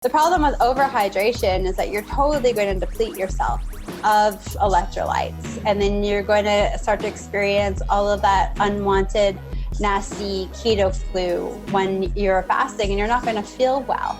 The problem with overhydration is that you're totally going to deplete yourself of electrolytes, and then you're going to start to experience all of that unwanted, nasty keto flu when you're fasting, and you're not going to feel well.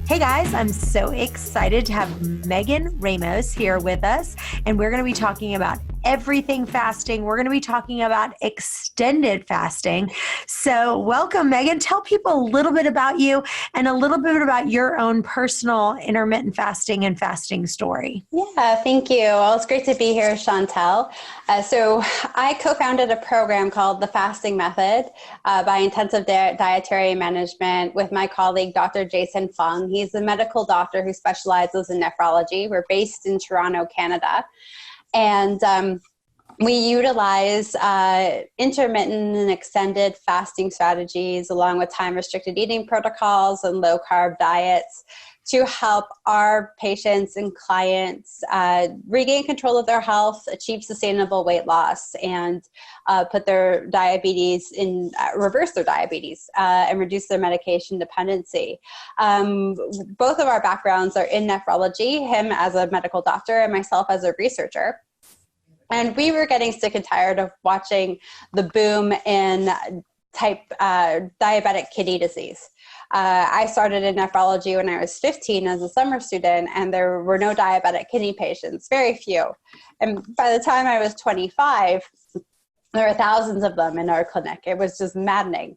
Hey guys, I'm so excited to have Megan Ramos here with us, and we're going to be talking about everything fasting. We're going to be talking about extended fasting. So welcome, Megan. Tell people a little bit about you and a little bit about your own personal intermittent fasting and fasting story. Yeah, thank you. Well, it's great to be here, Chantel. So I co-founded a program called the Fasting Method by Intensive Dietary Management with my colleague, Dr. Jason Fung. He's a medical doctor who specializes in nephrology. We're based in Toronto, Canada. And we utilize intermittent and extended fasting strategies along with time-restricted eating protocols and low-carb diets to help our patients and clients regain control of their health, achieve sustainable weight loss, and put their diabetes in, reverse their diabetes and reduce their medication dependency. Both of our backgrounds are in nephrology, him as a medical doctor and myself as a researcher. And we were getting sick and tired of watching the boom in diabetic kidney disease. I started in nephrology when I was 15 as a summer student, and there were no diabetic kidney patients, very few. And by the time I was 25, there were thousands of them in our clinic. It was just maddening.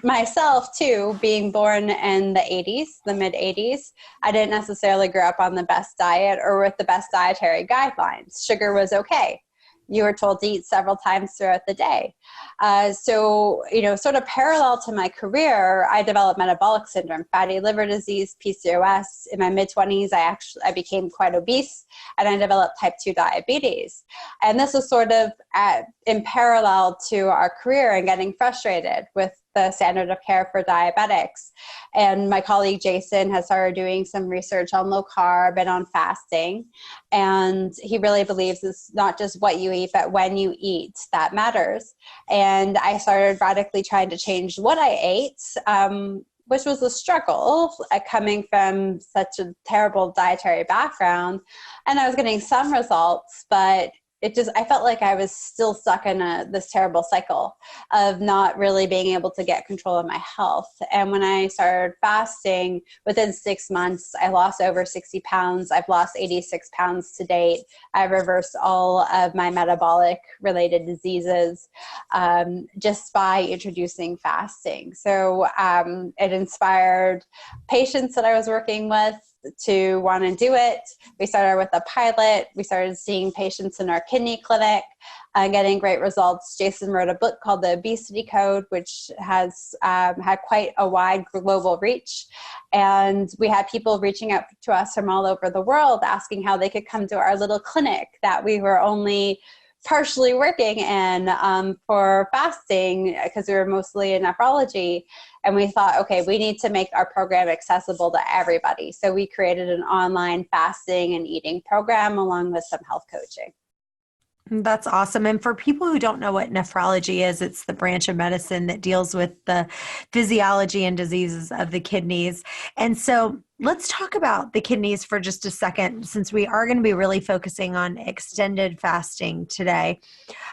Myself, too, being born in the 80s, the mid-80s, I didn't necessarily grow up on the best diet or with the best dietary guidelines. Sugar was okay. You were told to eat several times throughout the day. So, sort of parallel to my career, I developed metabolic syndrome, fatty liver disease, PCOS. In my mid-20s, I became quite obese, and I developed type 2 diabetes. And this was sort of in parallel to our career and getting frustrated with the standard of care for diabetics. And my colleague Jason has started doing some research on low carb and on fasting. And he really believes it's not just what you eat, but when you eat that matters. And I started radically trying to change what I ate, which was a struggle coming from such a terrible dietary background. And I was getting some results, but I felt like I was still stuck in this terrible cycle of not really being able to get control of my health. And when I started fasting, within 6 months, I lost over 60 pounds. I've lost 86 pounds to date. I've reversed all of my metabolic related diseases just by introducing fasting. So it inspired patients that I was working with to want to do it. We started with a pilot. We started seeing patients in our kidney clinic, getting great results. Jason wrote a book called The Obesity Code, which has had quite a wide global reach. And we had people reaching out to us from all over the world asking how they could come to our little clinic that we were only partially working in for fasting because we were mostly in nephrology. And we thought, okay, we need to make our program accessible to everybody. So we created an online fasting and eating program along with some health coaching. That's awesome. And for people who don't know what nephrology is, it's the branch of medicine that deals with the physiology and diseases of the kidneys. And so let's talk about the kidneys for just a second, since we are going to be really focusing on extended fasting today.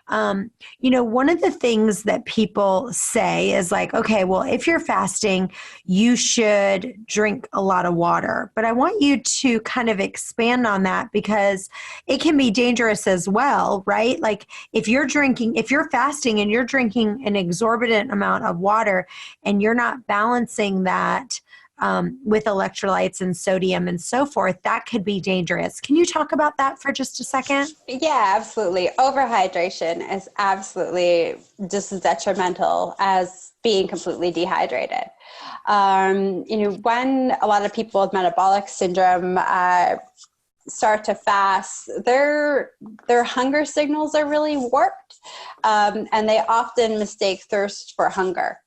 One of the things that people say is like, okay, well, if you're fasting, you should drink a lot of water. But I want you to kind of expand on that because it can be dangerous as well, right? Like if you're fasting and you're drinking an exorbitant amount of water and you're not balancing that with electrolytes and sodium and so forth, that could be dangerous. Can you talk about that for just a second? Yeah, absolutely. Overhydration is absolutely just as detrimental as being completely dehydrated. When a lot of people with metabolic syndrome start to fast, their hunger signals are really warped, and they often mistake thirst for hunger.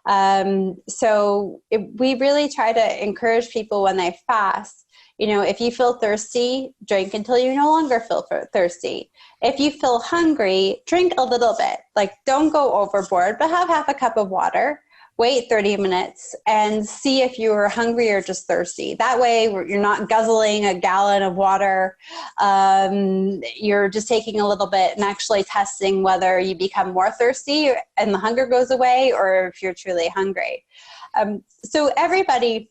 We really try to encourage people when they fast, if you feel thirsty, drink until you no longer feel thirsty. If you feel hungry, drink a little bit. Like, don't go overboard, but have half a cup of water. wait 30 minutes and see if you are hungry or just thirsty. That way you're not guzzling a gallon of water. You're just taking a little bit and actually testing whether you become more thirsty and the hunger goes away, or if you're truly hungry. So everybody,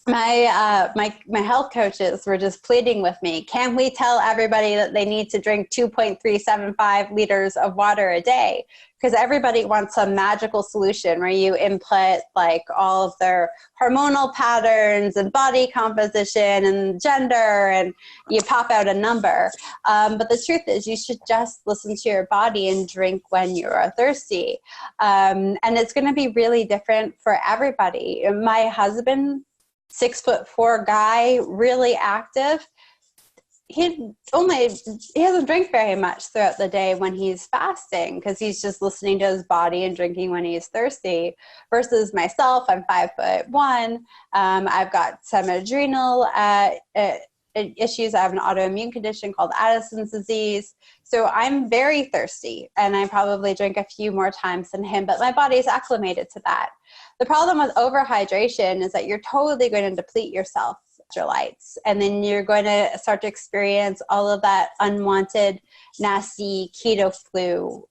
my health coaches were just pleading with me, can we tell everybody that they need to drink 2.375 liters of water a day? Because everybody wants some magical solution where you input like all of their hormonal patterns and body composition and gender, and you pop out a number. But the truth is you should just listen to your body and drink when you are thirsty. And it's going to be really different for everybody. My husband, 6'4" guy, really active, he doesn't drink very much throughout the day when he's fasting, because he's just listening to his body and drinking when he's thirsty. Versus myself, I'm 5'1". I've got some adrenal issues. I have an autoimmune condition called Addison's disease. So I'm very thirsty, and I probably drink a few more times than him, but my body's acclimated to that. The problem with overhydration is that you're totally going to deplete yourself electrolytes, and then you're going to start to experience all of that unwanted, nasty keto flu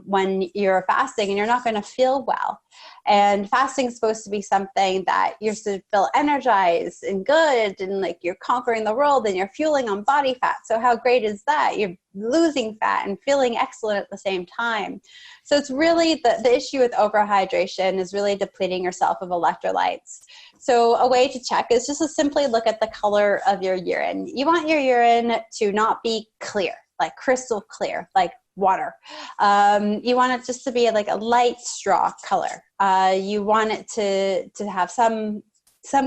when you're fasting, and you're not going to feel well. And fasting is supposed to be something that you're supposed to feel energized and good, and like you're conquering the world, and you're fueling on body fat. So how great is that? You're losing fat and feeling excellent at the same time. So it's really the issue with overhydration is really depleting yourself of electrolytes. So a way to check is just to simply look at the color of your urine. You want your urine to not be clear, like crystal clear, like water. You want it just to be like a light straw color. You want it to have some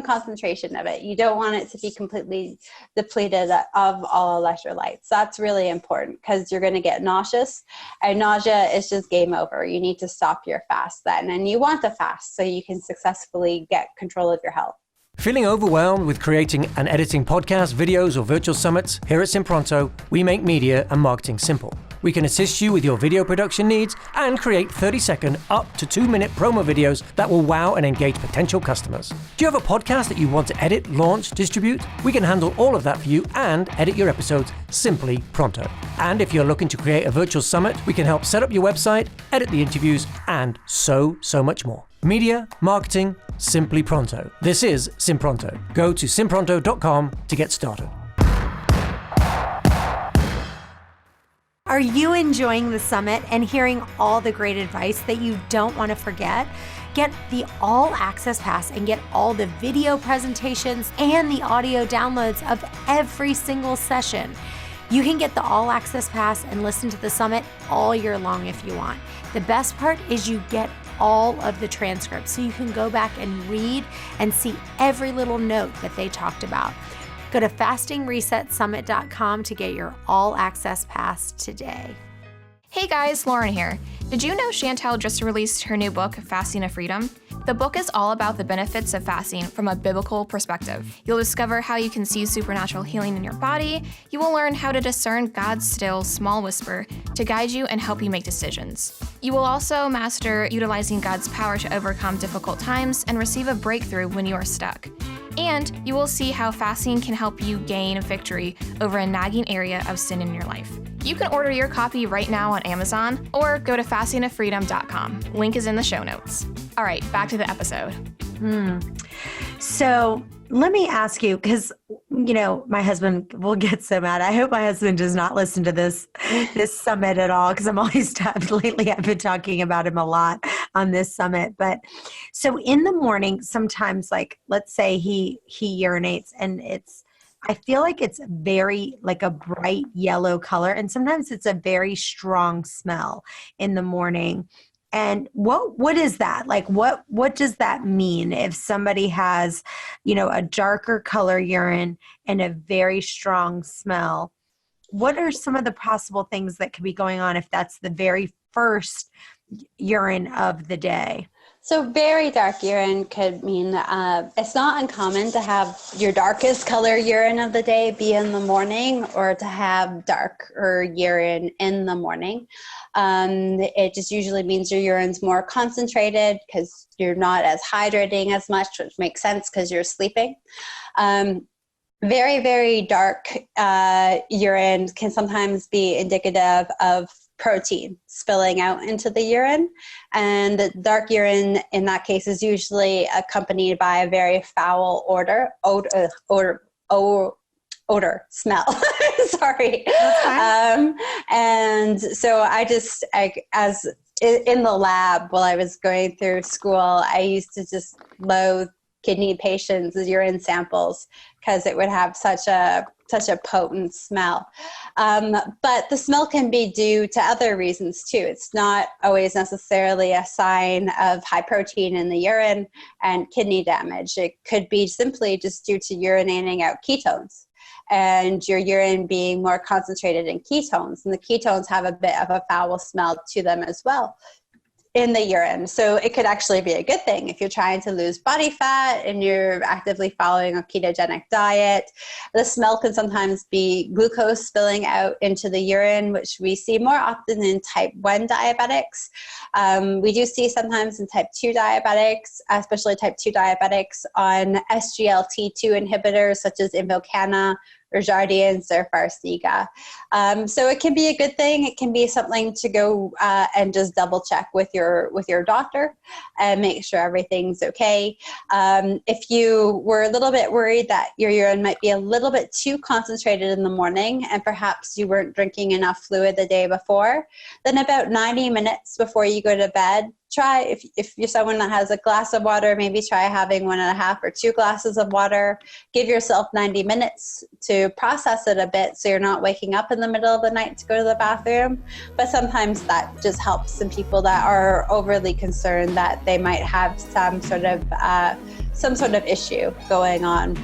concentration of it. You don't want it to be completely depleted of all electrolytes. That's really important, because you're going to get nauseous, and nausea is just game over. You need to stop your fast then, and you want to fast so you can successfully get control of your health. Feeling overwhelmed with creating and editing podcasts, videos, or virtual summits? Here at Simpronto, we make media and marketing simple. We can assist you with your video production needs and create 30-second up to 2-minute promo videos that will wow and engage potential customers. Do you have a podcast that you want to edit, launch, distribute? We can handle all of that for you and edit your episodes simply pronto. And if you're looking to create a virtual summit, we can help set up your website, edit the interviews, and so much more. Media, marketing, simply pronto. This is Simpronto. Go to simpronto.com to get started. Are you enjoying the summit and hearing all the great advice that you don't want to forget? Get the All Access Pass and get all the video presentations and the audio downloads of every single session. You can get the All Access Pass and listen to the summit all year long if you want. The best part is you get all of the transcripts, so you can go back and read and see every little note that they talked about. Go to fastingresetsummit.com to get your All Access Pass today. Hey guys, Lauren here. Did you know Chantel just released her new book, Fasting to Freedom? The book is all about the benefits of fasting from a biblical perspective. You'll discover how you can see supernatural healing in your body. You will learn how to discern God's still, small whisper to guide you and help you make decisions. You will also master utilizing God's power to overcome difficult times and receive a breakthrough when you are stuck. And you will see how fasting can help you gain victory over a nagging area of sin in your life. You can order your copy right now on Amazon or go to fastingtofreedom.com. Link is in the show notes. All right, back to the episode. So let me ask you, because, my husband will get so mad. I hope my husband does not listen to this summit at all, because I'm always lately I've been talking about him a lot on this summit. But so in the morning, sometimes, like, let's say he urinates and I feel like it's very like a bright yellow color, and sometimes it's a very strong smell in the morning. And what is that? Like, what does that mean if somebody has, a darker color urine and a very strong smell? What are some of the possible things that could be going on if that's the very first urine of the day? So very dark urine could mean it's not uncommon to have your darkest color urine of the day be in the morning, or to have darker urine in the morning. It just usually means your urine's more concentrated because you're not as hydrating as much, which makes sense because you're sleeping. Very, very dark urine can sometimes be indicative of protein spilling out into the urine, and the dark urine in that case is usually accompanied by a very foul odor, smell. Sorry. And so as in the lab while I was going through school, I used to just loathe kidney patients' urine samples because it would have such a potent smell. But the smell can be due to other reasons too. It's not always necessarily a sign of high protein in the urine and kidney damage. It could be simply just due to urinating out ketones, and your urine being more concentrated in ketones. And the ketones have a bit of a foul smell to them as well in the urine. So it could actually be a good thing if you're trying to lose body fat and you're actively following a ketogenic diet. The smell can sometimes be glucose spilling out into the urine, which we see more often in type 1 diabetics. We do see sometimes in type 2 diabetics, especially type 2 diabetics on SGLT2 inhibitors such as Invokana or Jardiance or Farxiga. So it can be a good thing. It can be something to go and just double check with your doctor and make sure everything's okay. If you were a little bit worried that your urine might be a little bit too concentrated in the morning and perhaps you weren't drinking enough fluid the day before, then about 90 minutes before you go to bed, try, if you're someone that has a glass of water, maybe try having 1.5 or 2 glasses of water. Give yourself 90 minutes to process it a bit so you're not waking up in the middle of the night to go to the bathroom. But sometimes that just helps some people that are overly concerned that they might have some sort of issue going on.